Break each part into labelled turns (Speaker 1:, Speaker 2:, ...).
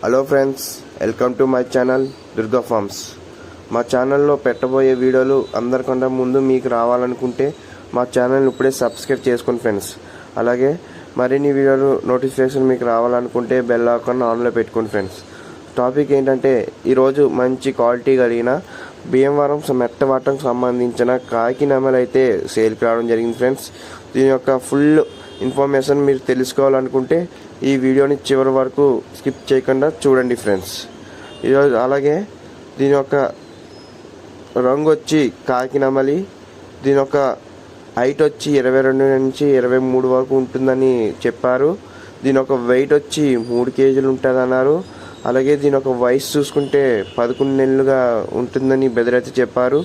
Speaker 1: Hello friends, welcome to my channel Durga farms. మా ఛానల్లో పెట్టబోయే వీడియోలు అందరికన్నా ముందు మీకు రావాలనుకుంటే మా ఛానల్ ఇప్పుడే సబ్స్క్రైబ్ చేసుకోండి ఫ్రెండ్స్. అలాగే మరిన్ని వీడియోలు నోటిఫికేషన్ మీకు రావాలనుకుంటే బెల్ ఐకాన్ ఆన్లో పెట్టుకోండి ఫ్రెండ్స్. టాపిక్ ఏంటంటే ఈరోజు మంచి క్వాలిటీ కలిగిన భీమవరం మెట్టవాటంకు సంబంధించిన కాకి నెమలు అయితే సేల్కి రావడం జరిగింది ఫ్రెండ్స్. దీని యొక్క ఫుల్ ఇన్ఫర్మేషన్ మీరు తెలుసుకోవాలనుకుంటే ఈ వీడియోని చివరి వరకు స్కిప్ చేయకుండా చూడండి ఫ్రెండ్స్. ఈరోజు అలాగే దీని యొక్క రంగు వచ్చి కాకి నెమలి. దీని యొక్క హైట్ వచ్చి 22 నుంచి 23 వరకు ఉంటుందని చెప్పారు. దీని యొక్క వెయిట్ వచ్చి 3 కేజీలు ఉంటుందన్నారు. అలాగే దీని యొక్క వయసు చూసుకుంటే 11 నెలలుగా ఉంటుందని బెదరైతే చెప్పారు.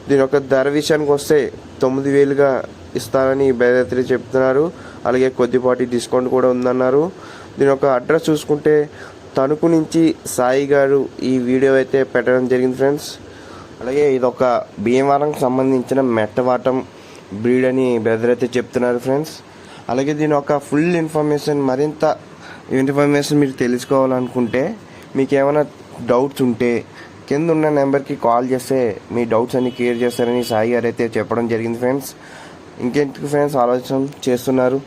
Speaker 1: దీని యొక్క ధర విషయానికి వస్తే 9,000గా ఇస్తారని బెదరైతే చెప్తున్నారు. అలాగే కొద్దిపాటి డిస్కౌంట్ కూడా ఉందన్నారు. దీని యొక్క అడ్రస్ చూసుకుంటే తణుకు నుంచి సాయి గారు ఈ వీడియో అయితే పెట్టడం జరిగింది ఫ్రెండ్స్. అలాగే ఇదొక భీమవరంకి సంబంధించిన మెట్టవాటం బ్రీడ్ అని బ్రదర్ అయితే చెప్తున్నారు ఫ్రెండ్స్. అలాగే దీని యొక్క ఫుల్ ఇన్ఫర్మేషన్ మరింత ఇన్ఫర్మేషన్ మీరు తెలుసుకోవాలనుకుంటే మీకు ఏమైనా డౌట్స్ ఉంటే కింద ఉన్న నెంబర్కి కాల్ చేస్తే మీ డౌట్స్ అన్ని క్లియర్ చేస్తారని సాయి గారు అయితే చెప్పడం జరిగింది ఫ్రెండ్స్. ఇంకేంటి ఫ్రెండ్స్ ఆలోచన చేస్తున్నారు?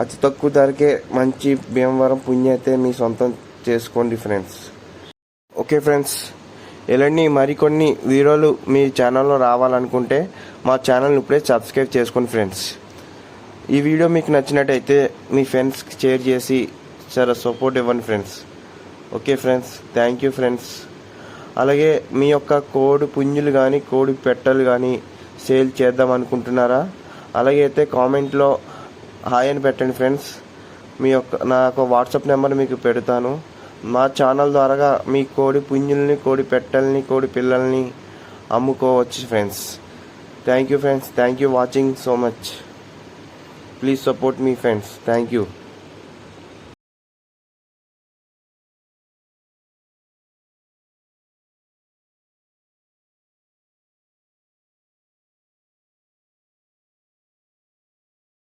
Speaker 1: అతి తక్కువ ధరకే మంచి భీమవరం పుణ్య అయితే మీ సొంతం చేసుకోండి ఫ్రెండ్స్. ఓకే ఫ్రెండ్స్, ఇలాంటి మరికొన్ని వీడియోలు మీ ఛానల్లో రావాలనుకుంటే మా ఛానల్ని ఇప్పుడే సబ్స్క్రైబ్ చేసుకోండి ఫ్రెండ్స్. ఈ వీడియో మీకు నచ్చినట్టయితే మీ ఫ్రెండ్స్కి షేర్ చేసి చాలా సపోర్ట్ ఇవ్వండి friends. Okay friends, thank you friends. అలాగే మీ యొక్క కోడి పుంజులు కానీ కోడి పెట్టలు కానీ సేల్ చేద్దాం అనుకుంటున్నారా? అలాగే అయితే కామెంట్లో హాయ్ అని పెట్టండి ఫ్రెండ్స్. నా యొక్క వాట్సాప్ నెంబర్ మీకు పెడతాను. మా ఛానల్ ద్వారా మీ కోడి పుంజుల్ని కోడి పెట్టల్ని కోడి పిల్లల్ని అమ్ముకోవచ్చు friends. Thank you friends, thank you watching so much. Please support me friends. Thank you.